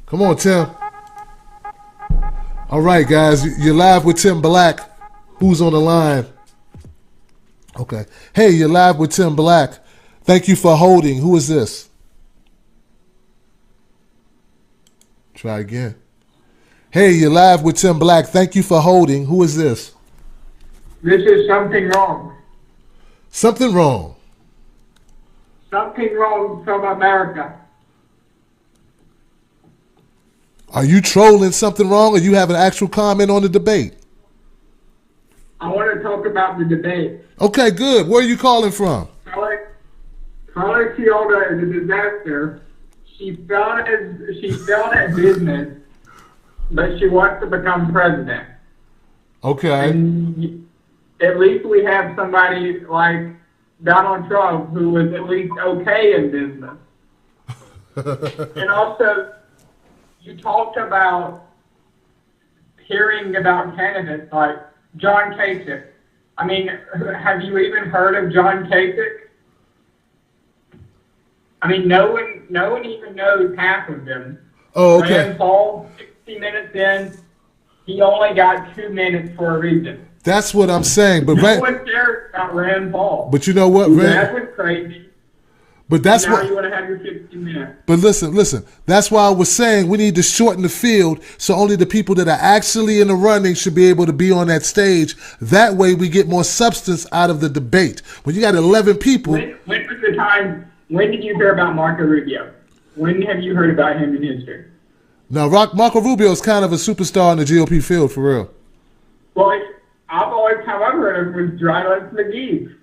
Come on, Tim. All right, guys, you're live with Tim Black. Who's on the line? Okay. Hey, you're live with Tim Black. Thank you for holding. Who is this? Try again. Hey, you're live with Tim Black. Thank you for holding. Who is this? This is something wrong. Something wrong. Something wrong from America. Are you trolling something wrong, or you have an actual comment on the debate? I want to talk about the debate. Okay, good. Where are you calling from? Caller Fiorina is a disaster. She failed at business, but she wants to become president. Okay. And at least we have somebody like Donald Trump who was at least okay in business. And also, you talked about hearing about candidates like John Kasich. I mean, have you even heard of John Kasich? I mean, no one even knows half of them. Oh, okay. Rand Paul, 60 minutes in, he only got 2 minutes for a reason. That's what I'm saying. But no one cares about Rand Paul. But you know what, That was crazy. But that's now what you want to have your 60 minutes. But listen. That's why I was saying we need to shorten the field so only the people that are actually in the running should be able to be on that stage. That way we get more substance out of the debate. When you got 11 people. When was the time? When did you hear about Marco Rubio? When have you heard about him in history? Now, Marco Rubio is kind of a superstar in the GOP field, for real. Well, I've always, how I've heard of him was Dry Lips McGee.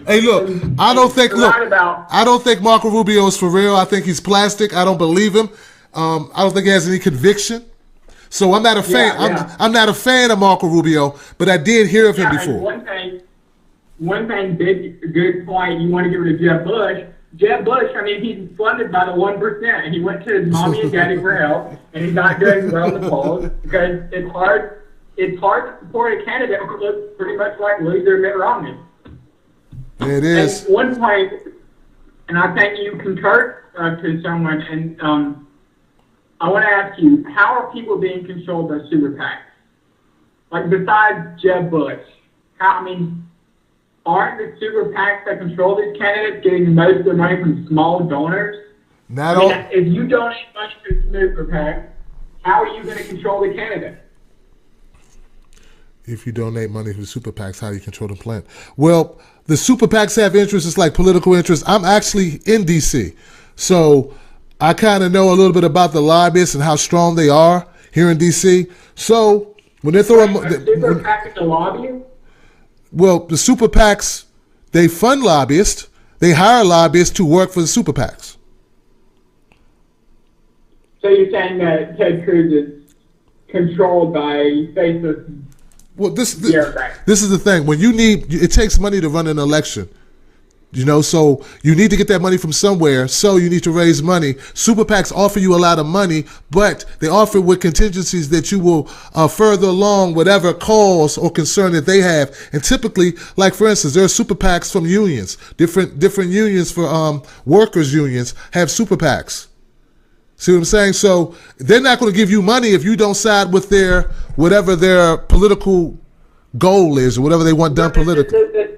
Hey, look, I don't think Marco Rubio is for real. I think he's plastic. I don't believe him. I don't think he has any conviction. So I'm not a fan. Yeah. I'm not a fan of Marco Rubio, but I did hear of him before. One thing, good point. You want to get rid of Jeb Bush. Jeb Bush, I mean, he's funded by the 1%. He went to his mommy and daddy for help, and he's not doing well in the polls because it's hard to support a candidate who looks pretty much like loser Mitt Romney. It is. And one point, and I think you concur to someone, and I want to ask you, how are people being controlled by super PACs? Like, besides Jeb Bush, aren't the super PACs that control these candidates getting most of their money from small donors? If you donate money to a super PAC, how are you going to control the candidate? If you donate money to the super PACs, how do you control the plan? Well, the super PACs have interests. It's like political interests. I'm actually in D.C., so I kind of know a little bit about the lobbyists and how strong they are here in D.C. So when they're throwing... super PAC is a lobby? Well, the super PACs, they fund lobbyists. They hire lobbyists to work for the super PACs. So you're saying that Ted Cruz is controlled by faceless... Well, this is the thing. When it takes money to run an election. So you need to get that money from somewhere. So you need to raise money. Super PACs offer you a lot of money, but they offer with contingencies that you will further along whatever cause or concern that they have. And typically, like for instance, there are super PACs from unions. Different unions for workers unions have super PACs. See what I'm saying? So they're not going to give you money if you don't side with whatever their political goal is or whatever they want done politically. The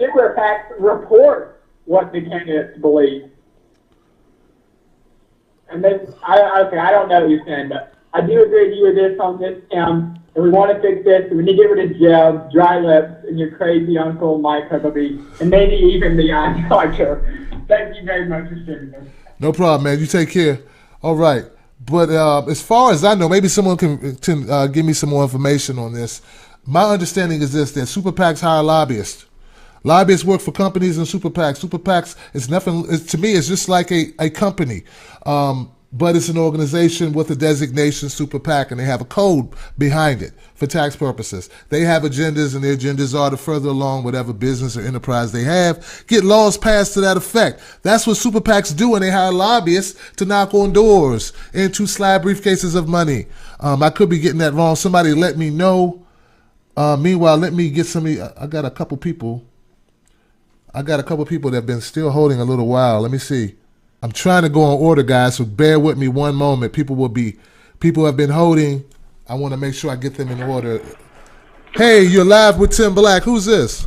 super PACs report what the candidates believe. And then, I don't know what you're saying, but I do agree with you with this on this, and we want to fix this. We need to get rid of Jeb, Dry Lips, and your crazy uncle Mike Huckabee, and maybe even the eye doctor. Thank you very much for sharing this. No problem, man. You take care. All right. But as far as I know, maybe someone can give me some more information on this. My understanding is this, that super PACs hire lobbyists. Lobbyists work for companies and super PACs. Super PACs is nothing, to me, it's just like a company. But it's an organization with a designation, super PAC, and they have a code behind it for tax purposes. They have agendas, and their agendas are to further along whatever business or enterprise they have, get laws passed to that effect. That's what super PACs do, and they hire lobbyists to knock on doors and to slide briefcases of money. I could be getting that wrong. Somebody let me know. Meanwhile, let me get I got a couple people that have been still holding a little while. Let me see. I'm trying to go in order, guys, so bear with me one moment. People have been holding. I want to make sure I get them in order. Hey, you're live with Tim Black. Who's this?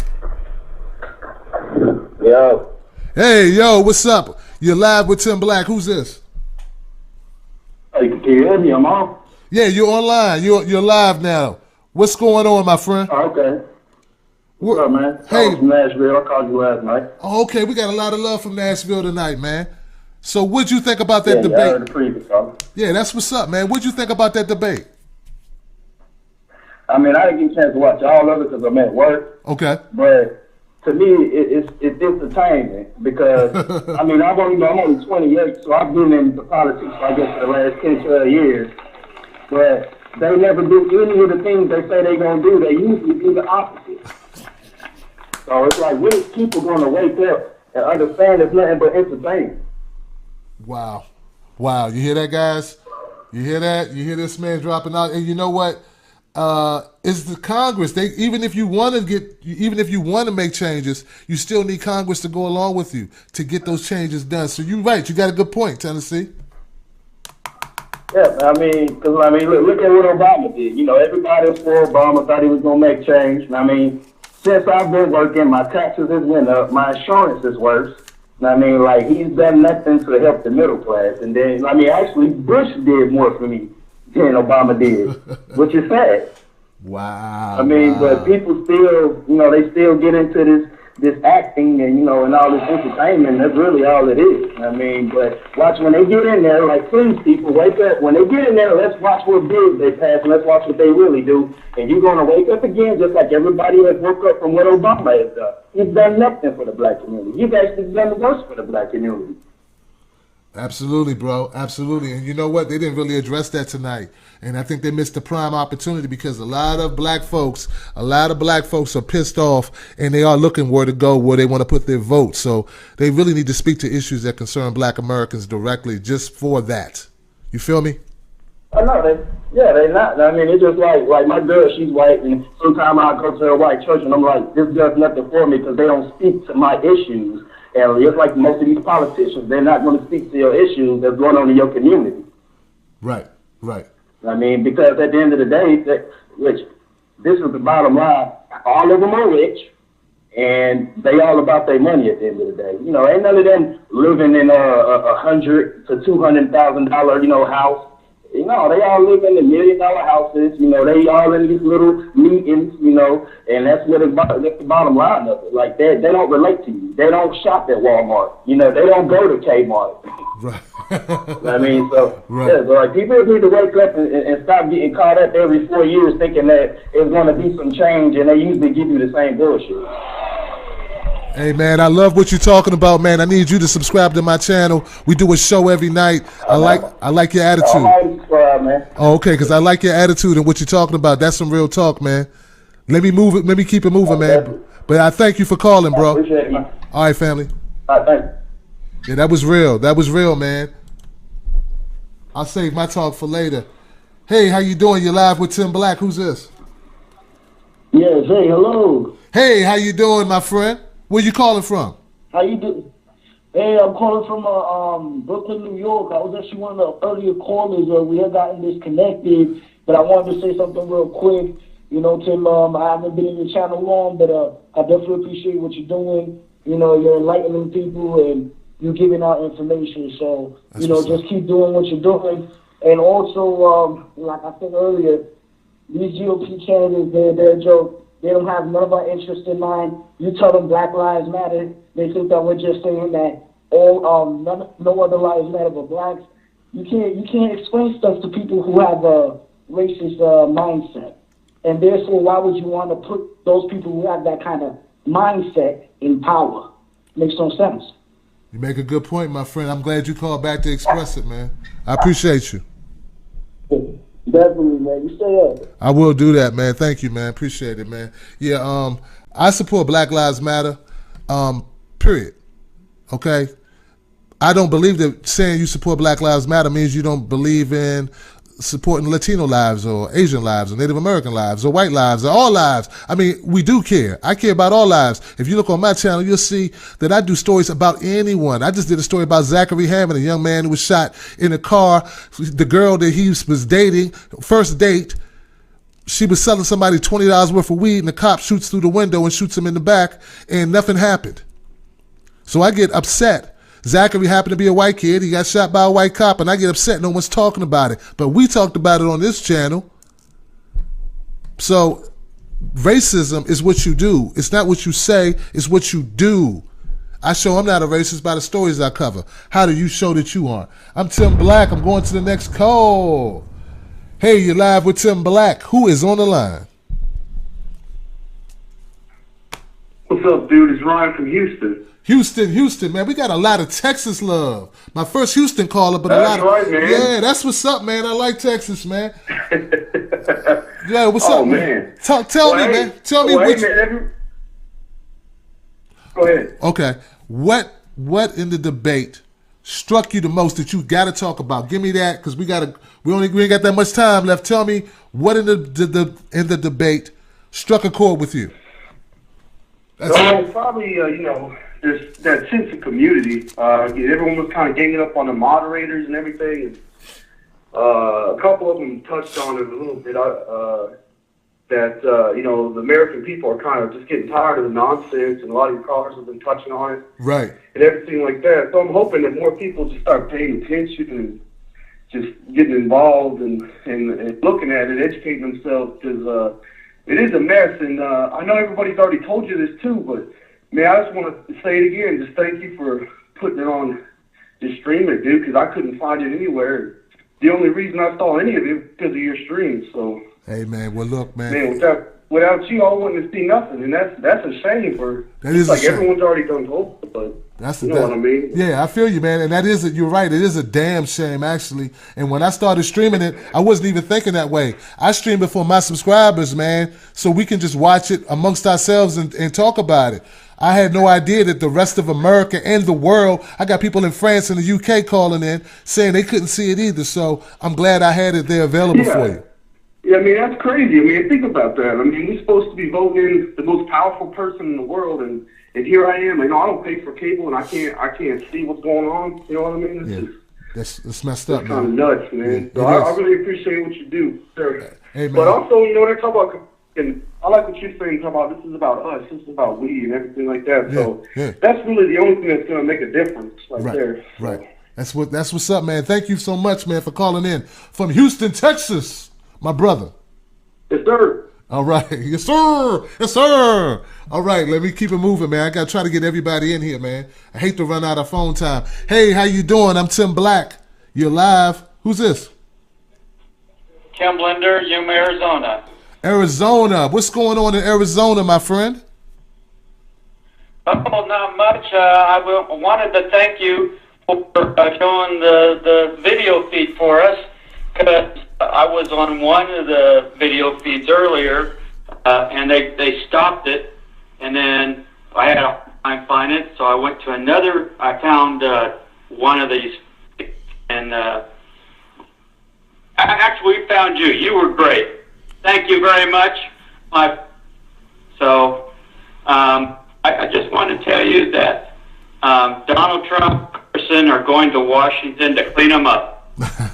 Yo. Hey, yo, what's up? You're live with Tim Black. Who's this? Hey, can you hear me? I'm on. Yeah, you're online. You're live now. What's going on, my friend? Oh, okay. What's up, man? Hey. I'm from Nashville. I called you last night. Oh, okay, we got a lot of love from Nashville tonight, man. So what'd you think about that debate? I heard the previous song. Yeah, that's what's up, man. What'd you think about that debate? I mean, I didn't get a chance to watch all of it because I'm at work. Okay. But to me, it's entertaining because, I mean, I'm only 28, so I've been in the politics, I guess, for the last 10, 12 years. But they never do any of the things they say they're going to do. They usually do the opposite. So it's like, when is people going to wake up and understand it's nothing but entertainment? Wow. You hear that, guys? You hear that? You hear this man dropping out? And you know what? It's the Congress. Even if you want to make changes, you still need Congress to go along with you to get those changes done. So you're right. You got a good point, Tennessee. Yeah, I mean, look at what Obama did. You know, everybody was for Obama, thought he was going to make change. And I mean, since I've been working, my taxes has went up, my insurance is worse. And I mean, like, he's done nothing to help the middle class. And then, I mean, actually, Bush did more for me than Obama did, which is sad. Wow. I mean, but people still, you know, they still get into this acting and, you know, and all this entertainment. That's really all it is. I mean, but watch when they get in there, like, please, people, wake up. When they get in there, let's watch what bills they pass and let's watch what they really do. And you're going to wake up again just like everybody has woke up from what Obama has done. He's done nothing for the black community. He's actually done the worst for the black community. Absolutely, bro. Absolutely. And you know what? They didn't really address that tonight. And I think they missed the prime opportunity because a lot of black folks are pissed off and they are looking where to go, where they want to put their vote. So they really need to speak to issues that concern black Americans directly just for that. You feel me? Oh, no, they're not. I mean, it's just like my girl, she's white, and sometimes I go to a white church and I'm like, this does nothing for me because they don't speak to my issues. And just like most of these politicians, they're not going to speak to your issues that's going on in your community. Right. I mean, because at the end of the day, which this is the bottom line, all of them are rich, and they all about their money at the end of the day. You know, ain't none of them living in a $100,000 to $200,000, you know, house. You know, they all live in the $1 million houses. You know, they all in these little meetings. You know, and that's the bottom line of it. Like they don't relate to you. They don't shop at Walmart. You know, they don't go to Kmart. Right. I mean, so right. Yeah, so like people need to wake up and stop getting caught up every 4 years thinking that it's going to be some change, and they usually give you the same bullshit. Hey, man, I love what you're talking about, man. I need you to subscribe to my channel. We do a show every night. I like your attitude. I'm already subscribed, man. Oh, okay, because I like your attitude and what you're talking about. That's some real talk, man. Let me move it. Let me keep it moving, man. But I thank you for calling, bro. Appreciate it, man. All right, family. All right, thanks. Yeah, that was real. That was real, man. I'll save my talk for later. Hey, how you doing? You're live with Tim Black. Who's this? Yes, hey, hello. Hey, how you doing, my friend? Where you calling from? How you doing? Hey, I'm calling from Brooklyn, New York. I was actually one of the earlier callers. We had gotten disconnected, but I wanted to say something real quick. You know, Tim, I haven't been in your channel long, but I definitely appreciate what you're doing. You know, you're enlightening people and you're giving out information. So, That's just keep doing what you're doing. And also, like I said earlier, these GOP candidates, they're a joke. They don't have none of our interests in mind. You tell them Black Lives Matter, they think that we're just saying that no other lives matter but blacks. You can't explain stuff to people who have a racist mindset. And therefore, why would you want to put those people who have that kind of mindset in power? Makes no sense. You make a good point, my friend. I'm glad you called back to express it, man. I appreciate you. Definitely, man. You stay up. I will do that, man. Thank you, man. Appreciate it, man. Yeah, I support Black Lives Matter, period. Okay? I don't believe that saying you support Black Lives Matter means you don't believe in supporting Latino lives or Asian lives or Native American lives or white lives or all lives. I mean, we do care. I care about all lives. If you look on my channel, you'll see that I do stories about anyone. I just did a story about Zachary Hammond, a young man who was shot in a car. The girl that he was dating, first date, she was selling somebody $20 worth of weed, and the cop shoots through the window and shoots him in the back, and nothing happened. So I get upset. Zachary happened to be a white kid. He got shot by a white cop, and I get upset. No one's talking about it. But we talked about it on this channel. So racism is what you do. It's not what you say. It's what you do. I show I'm not a racist by the stories I cover. How do you show that you aren't? I'm Tim Black. I'm going to the next call. Hey, you're live with Tim Black. Who is on the line? What's up, dude? It's Ryan from Houston. Houston, man. We got a lot of Texas love. My first Houston caller, but that's a lot right, of man. Yeah, that's what's up, man. I like Texas, man. Yeah, what's up, man? Tell me, man. Tell me which. Go ahead. Okay, what in the debate struck you the most that you got to talk about? Give me that, because we ain't got that much time left. Tell me what in the debate struck a chord with you. Probably there's that sense of community. Everyone was kind of ganging up on the moderators and everything. And, a couple of them touched on it a little bit. That the American people are kind of just getting tired of the nonsense, and a lot of your callers have been touching on it, right, and everything like that. So I'm hoping that more people just start paying attention and just getting involved and looking at it, educating themselves, because it is a mess. And I know everybody's already told you this too, but man, I just want to say it again. Just thank you for putting it on, just streaming it, dude, because I couldn't find it anywhere. The only reason I saw any of it was because of your stream. So. Hey man, well look, man. Without you, I wouldn't see nothing, and that's a shame. That is like a shame. Everyone's already done told, but you know what I mean. Yeah, I feel you, man, and you're right. It is a damn shame, actually. And when I started streaming it, I wasn't even thinking that way. I streamed it for my subscribers, man, so we can just watch it amongst ourselves and talk about it. I had no idea that the rest of America and the world, I got people in France and the UK calling in saying they couldn't see it either. So I'm glad I had it there available for you. Yeah, I mean, that's crazy. I mean, think about that. I mean, we're supposed to be voting the most powerful person in the world, and here I am. I don't pay for cable, and I can't see what's going on. You know what I mean? It's messed up, man. Kind of nuts, man. So I really appreciate what you do, sir. Hey, man. But also, when I talk about, and I like what you're saying, talk about this is about us, this is about we, and everything like that. So that's really the only thing that's going to make a difference, there. So. Right. That's what's up, man. Thank you so much, man, for calling in from Houston, Texas. My brother. Yes, sir. All right. Yes, sir. Yes, sir. All right. Let me keep it moving, man. I got to try to get everybody in here, man. I hate to run out of phone time. Hey, how you doing? I'm Tim Black. You're live. Who's this? Kim Blender, Yuma, Arizona. Arizona. What's going on in Arizona, my friend? Oh, not much. I wanted to thank you for showing the video feed for us, because I was on one of the video feeds earlier, and they stopped it, and then I had to find it, so I went to another. I found one of these, and actually we found you. You were great. Thank you very much. I just want to tell you that Donald Trump and Carson are going to Washington to clean them up.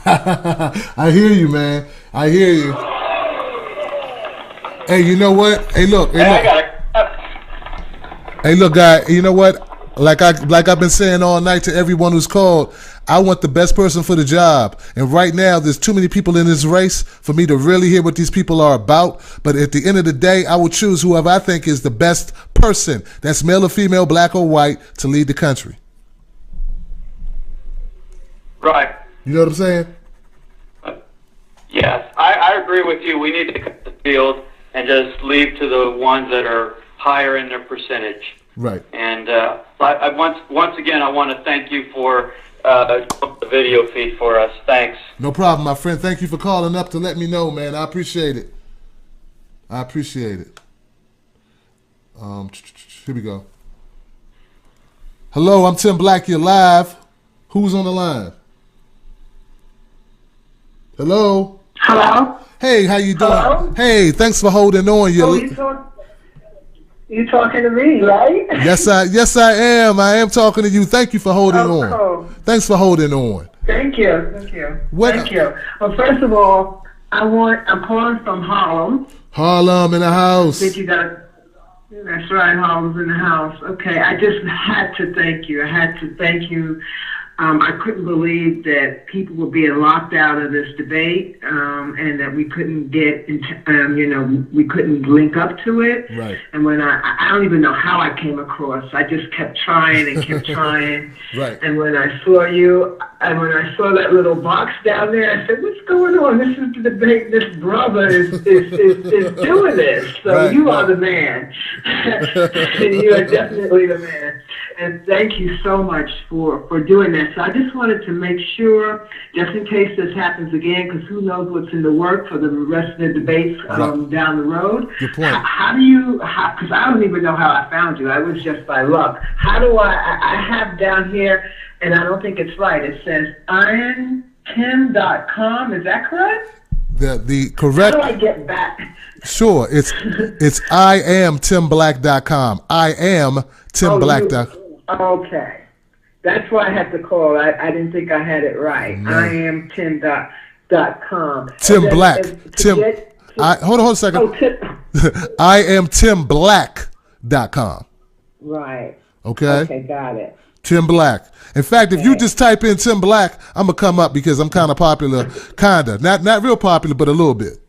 I hear you, man. I hear you. Hey, you know what? Hey, look. Hey, look, guy. You know what? Like I've been saying all night to everyone who's called, I want the best person for the job. And right now, there's too many people in this race for me to really hear what these people are about. But at the end of the day, I will choose whoever I think is the best person. That's male or female, black or white, to lead the country. Right. You know what I'm saying? Yes, I agree with you. We need to cut the field and just leave to the ones that are higher in their percentage. Right. And once again, I want to thank you for the video feed for us. Thanks. No problem, my friend. Thank you for calling up to let me know, man. I appreciate it. Here we go. Hello, I'm Tim Black. You're live. Who's on the line? Hello. Hello? Hey, how you doing? Hello? Hey, thanks for holding on. You talking to me, right? Yes, I am. I am talking to you. Thank you for holding on. Cool. Thanks for holding on. Thank you. What- Thank you. Well, first of all, I'm calling from Harlem. Harlem in the house. Think you got. That's right, Harlem's in the house. Okay, I just had to thank you. I couldn't believe that people were being locked out of this debate, and that we couldn't get into, we couldn't link up to it. Right. And when I don't even know how I came across. I just kept trying and kept trying. Right. And when I saw you, and when I saw that little box down there, I said, "What's going on? This is the debate. This brother is doing this. So Right, you right. are the man. You are definitely the man." And thank you so much for doing that. So I just wanted to make sure, just in case this happens again, because who knows what's in the work for the rest of the debates down the road. Good point. How do you, because I don't even know how I found you. I was just by luck. How do I have down here, and I don't think it's right, it says irontim.com. Is that correct? The correct. How do I get back? Sure, it's IamTimBlack.com. IamTimBlack.com. Okay. That's why I had to call. I didn't think I had it right. IamTim.com. Tim Black. Hold on a second. Oh, Tim. IamTimBlack.com. Right. Okay? Okay, got it. Tim Black. In fact, if you just type in Tim Black, I'm going to come up because I'm kind of popular. Kinda. Not real popular, but a little bit.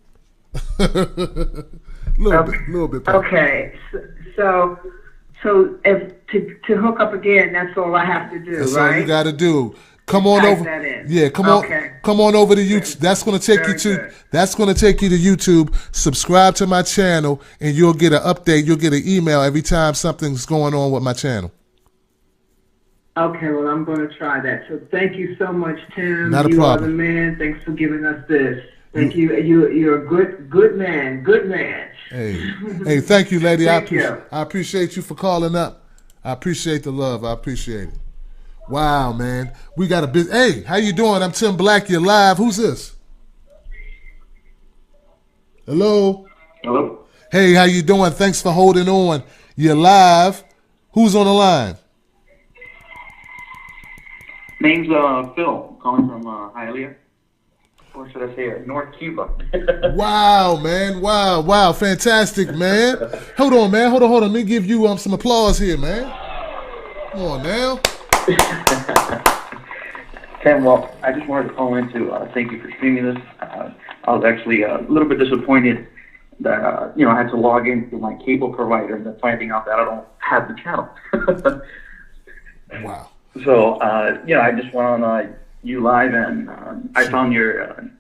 little bit popular. Okay. So if to hook up again, that's all I have to do, That's right? all you got to do. Come on Type over. that in. Yeah, come Okay. on over to YouTube. That's going to take Very you to good. That's going to take you to YouTube. Subscribe to my channel and you'll get an update. You'll get an email every time something's going on with my channel. Okay, well, I'm going to try that. So thank you so much, Tim. Not a you problem. are the man. Thanks for giving us this. Thank you. You're a good man. Good man. Hey, thank you, lady. Thank you. I appreciate you for calling up. I appreciate the love. I appreciate it. Wow, man. We got a big. Hey, how you doing? I'm Tim Black. You're live. Who's this? Hello. Hello? Hey, how you doing? Thanks for holding on. You're live. Who's on the line? Name's Phil, calling from Hialeah. Or should I say North Cuba? Wow, man. Wow. Fantastic, man. Hold on, man. Hold on. Let me give you some applause here, man. Come on now. Tim, well, I just wanted to call in to thank you for streaming this. I was actually a little bit disappointed that, I had to log into my cable provider and then finding out that I don't have the channel. Wow. So, I just went on you live and I found your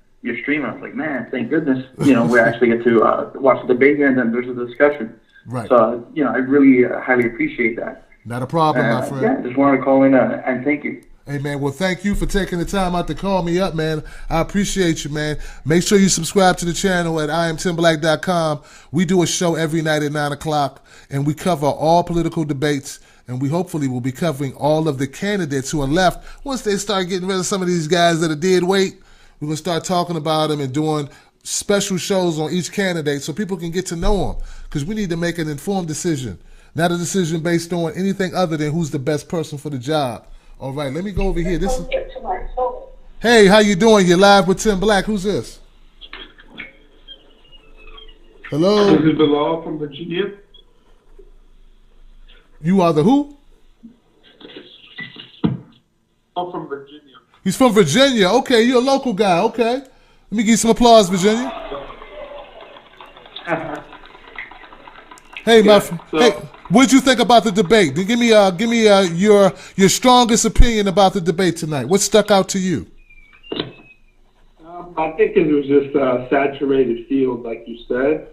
stream and I was like, man, thank goodness, we actually get to watch the debate here and then there's a discussion. Right. So, I really highly appreciate that. Not a problem, my friend. Yeah, just wanted to call in and thank you. Hey, man, well, thank you for taking the time out to call me up, man. I appreciate you, man. Make sure you subscribe to the channel at IamTimBlack.com. We do a show every night at 9 o'clock, and we cover all political debates, and we hopefully will be covering all of the candidates who are left. Once they start getting rid of some of these guys that are dead weight, we're going to start talking about them and doing special shows on each candidate so people can get to know them, because we need to make an informed decision, not a decision based on anything other than who's the best person for the job. All right, let me go over here. Hey, how you doing? You're live with Tim Black. Who's this? Hello? This is Bilal from Virginia. You are the who? I'm from Virginia. He's from Virginia. Okay, you're a local guy. Okay. Let me give you some applause, Virginia. Hey, my friend. Hey, what did you think about the debate? Give me your strongest opinion about the debate tonight. What stuck out to you? I think it was just a saturated field, like you said.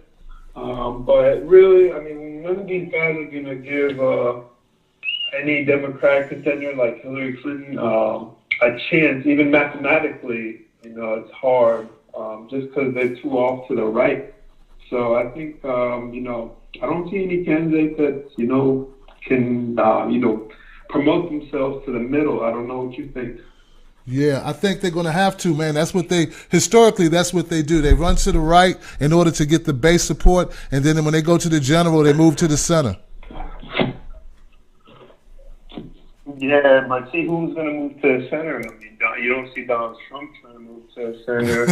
But really, none of these guys are going to give any Democratic contender like Hillary Clinton a chance, even mathematically. It's hard just because they're too off to the right. So I think, I don't see any candidate that, can, promote themselves to the middle. I don't know what you think. Yeah, I think they're going to have to, man. Historically, that's what they do. They run to the right in order to get the base support, and then when they go to the general, they move to the center. Yeah, but see who's going to move to the center. I mean, you don't see Donald Trump trying to move to the center.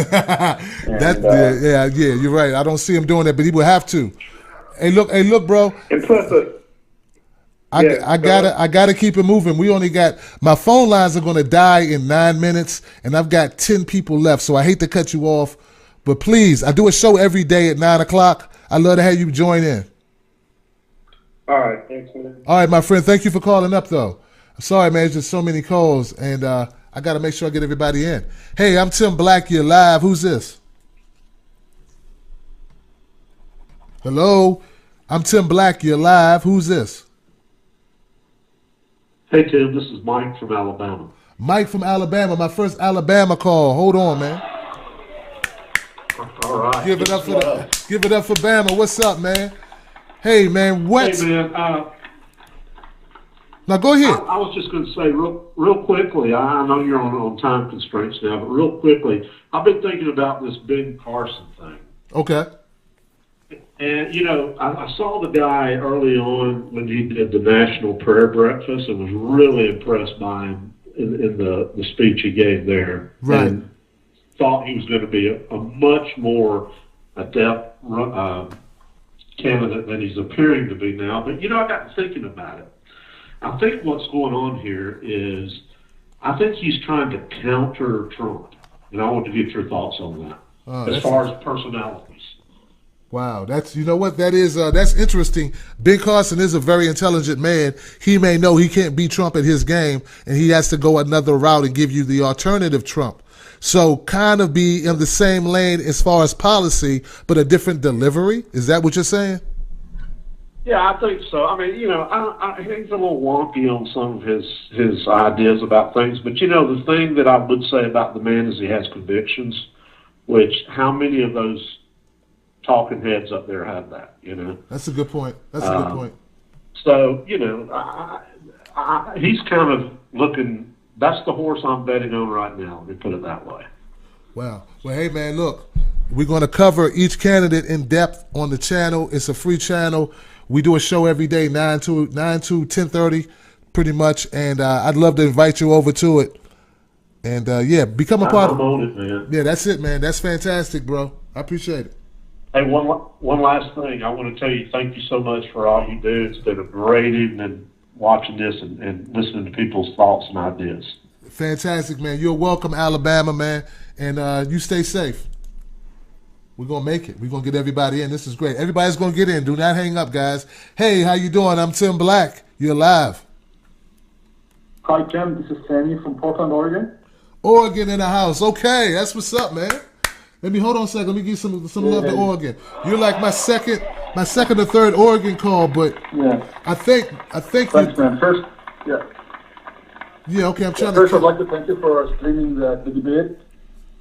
Yeah, you're right. I don't see him doing that, but he will have to. Hey, look, bro. And plus, I gotta keep it moving. We only got my phone lines are gonna die in 9 minutes, and I've got 10 people left. So I hate to cut you off, but please, I do a show every day at 9 o'clock. I'd love to have you join in. all right, thanks, man. All right, my friend. Thank you for calling up, though. I'm sorry, man. There's just so many calls, and I got to make sure I get everybody in. Hey, I'm Tim Black. You're live. Who's this? Hello? I'm Tim Black. You're live. Who's this? Hey, Tim. This is Mike from Alabama. Mike from Alabama. My first Alabama call. Hold on, man. All right. Give it up for Bama. What's up, man? Hey, man. What? Hey, man. Now go ahead. I was just going to say real quickly, I know you're on time constraints now, but real quickly, I've been thinking about this Ben Carson thing. Okay. And, I saw the guy early on when he did the National Prayer Breakfast and was really impressed by him in the speech he gave there. Right. And thought he was going to be a much more adept candidate than he's appearing to be now. But, I got thinking about it. I think what's going on here is I think he's trying to counter Trump. And I want to get your thoughts on that as far as personalities. Wow, that's that's interesting. Ben Carson is a very intelligent man. He may know he can't beat Trump at his game, and he has to go another route and give you the alternative Trump. So kind of be in the same lane as far as policy, but a different delivery. Is that what you're saying? Yeah, I think so. I mean, he's a little wonky on some of his ideas about things. But, the thing that I would say about the man is he has convictions, which how many of those talking heads up there have that, That's a good point. So, he's kind of looking, that's the horse I'm betting on right now, let me put it that way. Wow. Well, hey, man, look, we're going to cover each candidate in depth on the channel. It's a free channel. We do a show every day, 9 to 10:30, pretty much, and I'd love to invite you over to it. And, become a part of it. I'm on it, man. Yeah, that's it, man. That's fantastic, bro. I appreciate it. Hey, one last thing. I want to tell you thank you so much for all you do. It's been a great evening watching this and listening to people's thoughts and ideas. Fantastic, man. You're welcome, Alabama, man. And you stay safe. We're going to make it. We're going to get everybody in. This is great. Everybody's going to get in. Do not hang up, guys. Hey, how you doing? I'm Tim Black. You're live. Hi, Tim. This is Sammy from Portland, Oregon. Oregon in the house. Okay, that's what's up, man. Hold on a second. Let me give some love to Oregon. You're like my second or third Oregon call, but yeah, I think. Thanks, man. First, yeah. Yeah, okay. I'm trying First, I'd like to thank you for streaming the debate.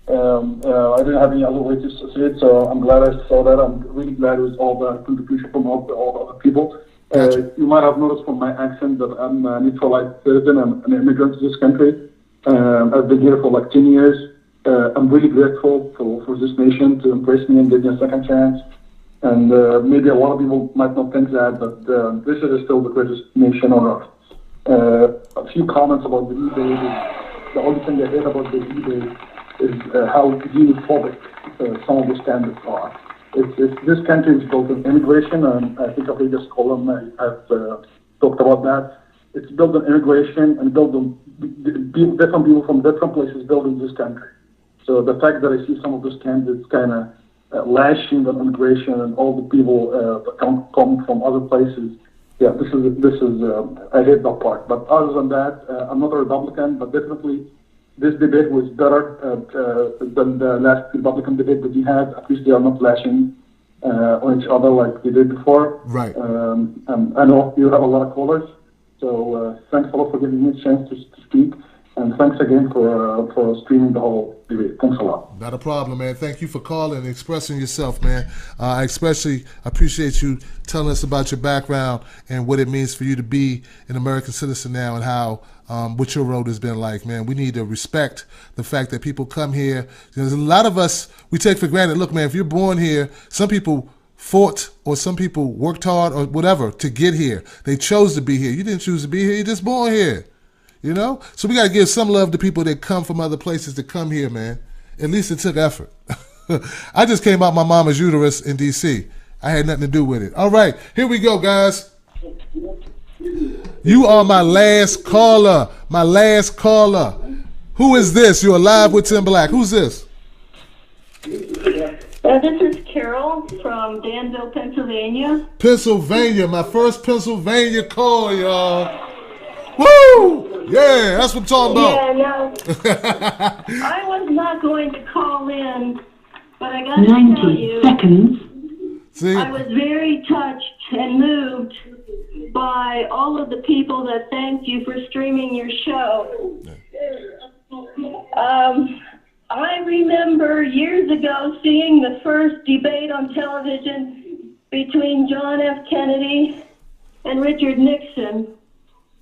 I didn't have any other way to see it, so I'm glad I saw that. I'm really glad with all the contribution from all the other people. Gotcha. You might have noticed from my accent that I'm a naturalized citizen. I'm an immigrant to this country. I've been here for like 10 years. I'm really grateful for this nation to embrace me and give me a second chance. And maybe a lot of people might not think that, but this is still the greatest nation on earth. A few comments about the debate. The only thing I hate about the debate is how xenophobic some of the standards are. This country is built on immigration, and I think a previous column I've talked about that. It's built on immigration and built on different people from different places building this country. So the fact that I see some of those candidates kind of lashing on immigration and all the people that come from other places, yeah, this is I hate that part. But other than that, I'm not a Republican, but definitely this debate was better than the last Republican debate that we had. At least they are not lashing on each other like they did before. Right. I know you have a lot of callers, so thanks a lot for giving me a chance to speak. And thanks again for streaming the whole debate. Thanks a lot. Not a problem, man. Thank you for calling and expressing yourself, man. I especially appreciate you telling us about your background and what it means for you to be an American citizen now, and how what your road has been like, man. We need to respect the fact that people come here. There's a lot of us, we take for granted. Look, man, if you're born here, some people fought or some people worked hard or whatever to get here. They chose to be here. You didn't choose to be here. You're just born here. You know? So we got to give some love to people that come from other places to come here, man. At least it took effort. I just came out my mama's uterus in D.C. I had nothing to do with it. All right, here we go, guys. You are my last caller. My last caller. Who is this? You're live with Tim Black. Who's this? This is Carol from Danville, Pennsylvania. Pennsylvania. My first Pennsylvania call, y'all. Woo! Yeah, that's what I'm talking about. Yeah, no. I was not going to call in, but I got to tell you. 90 seconds. See? I was very touched and moved by all of the people that thanked you for streaming your show. I remember years ago seeing the first debate on television between John F. Kennedy and Richard Nixon,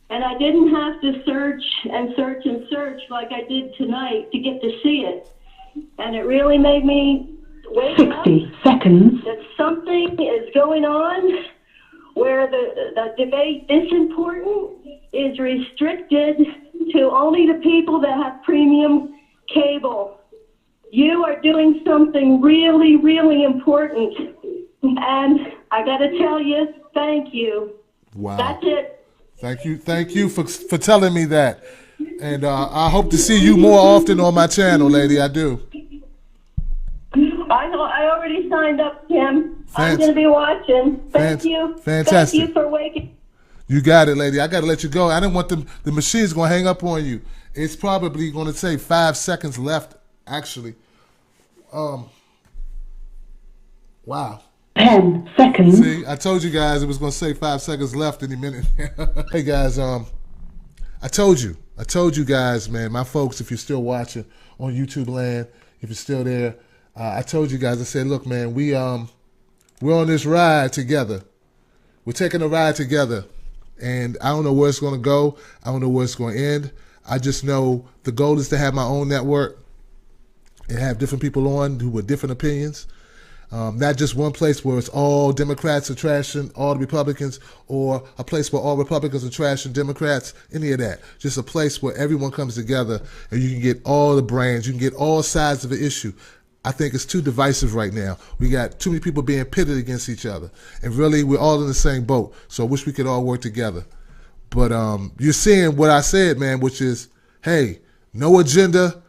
and I didn't have to search and search and search like I did tonight to get to see it. And it really made me wake 60 up seconds. that something is going on where the debate this important is restricted to only the people that have premium cable. You are doing something really, really important. And I got to tell you, thank you. Wow. That's it. Thank you for telling me that. And I hope to see you more often on my channel, lady. I do. I know. I already signed up, Tim. I'm going to be watching. Thank you. Fantastic. Thank you for waking. You got it, lady. I got to let you go. I didn't want the machine's going to hang up on you. It's probably going to say 5 seconds left, actually. Wow. 10 seconds. See, I told you guys it was going to say 5 seconds left any minute. Hey, guys, I told you guys, man, my folks, if you're still watching on YouTube land, if you're still there, I told you guys, I said, look, man, we're on this ride together. We're taking a ride together. And I don't know where it's going to go. I don't know where it's going to end. I just know the goal is to have my own network and have different people on who with different opinions. Not just one place where it's all Democrats are trashing all the Republicans, or a place where all Republicans are trashing Democrats, any of that. Just a place where everyone comes together and you can get all the brands, you can get all sides of the issue. I think it's too divisive right now. We got too many people being pitted against each other. And really, we're all in the same boat. So I wish we could all work together. But you're seeing what I said, man, which is, hey, no agenda.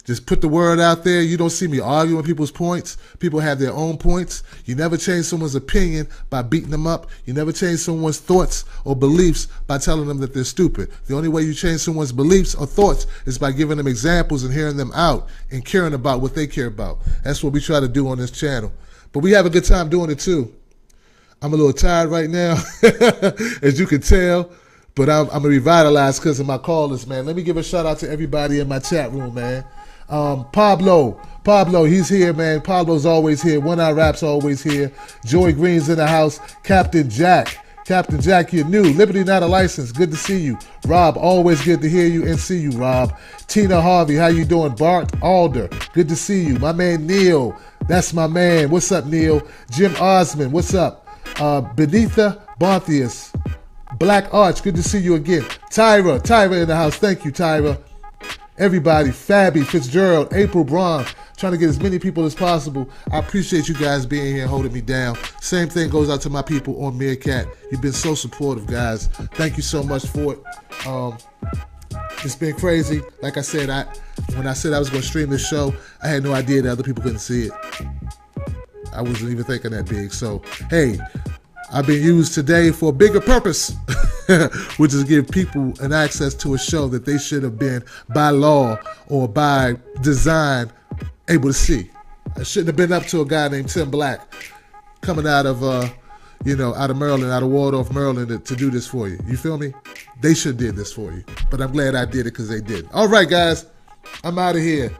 Just put the word out there. You don't see me arguing people's points. People have their own points. You never change someone's opinion by beating them up. You never change someone's thoughts or beliefs by telling them that they're stupid. The only way you change someone's beliefs or thoughts is by giving them examples and hearing them out and caring about what they care about. That's what we try to do on this channel. But we have a good time doing it too. I'm a little tired right now, as you can tell. But I'm revitalized because of my callers, man. Let me give a shout out to everybody in my chat room, man. Pablo, he's here, man. Pablo's always here. One Eye Rap's always here. Joey Green's in the house. Captain Jack, you're new. Liberty Not a License, good to see you. Rob, always good to hear you and see you, Rob. Tina Harvey, how you doing? Bart Alder, good to see you. My man Neil, that's my man. What's up, Neil? Jim Osmond, what's up? Benitha Bontheus, Black Arch, good to see you again. Tyra in the house. Thank you, Tyra. Everybody, Fabby, Fitzgerald, April Braun, trying to get as many people as possible. I appreciate you guys being here and holding me down. Same thing goes out to my people on Meerkat. You've been so supportive, guys. Thank you so much for it. It's been crazy. Like I said, when I said I was going to stream this show, I had no idea that other people couldn't see it. I wasn't even thinking that big. So, hey, I've been used today for a bigger purpose, which is give people an access to a show that they should have been by law or by design able to see. I shouldn't have been up to a guy named Tim Black coming out of, out of Maryland, out of Waldorf, Maryland, to do this for you. You feel me? They should have did this for you. But I'm glad I did it because they did. All right, guys. I'm out of here.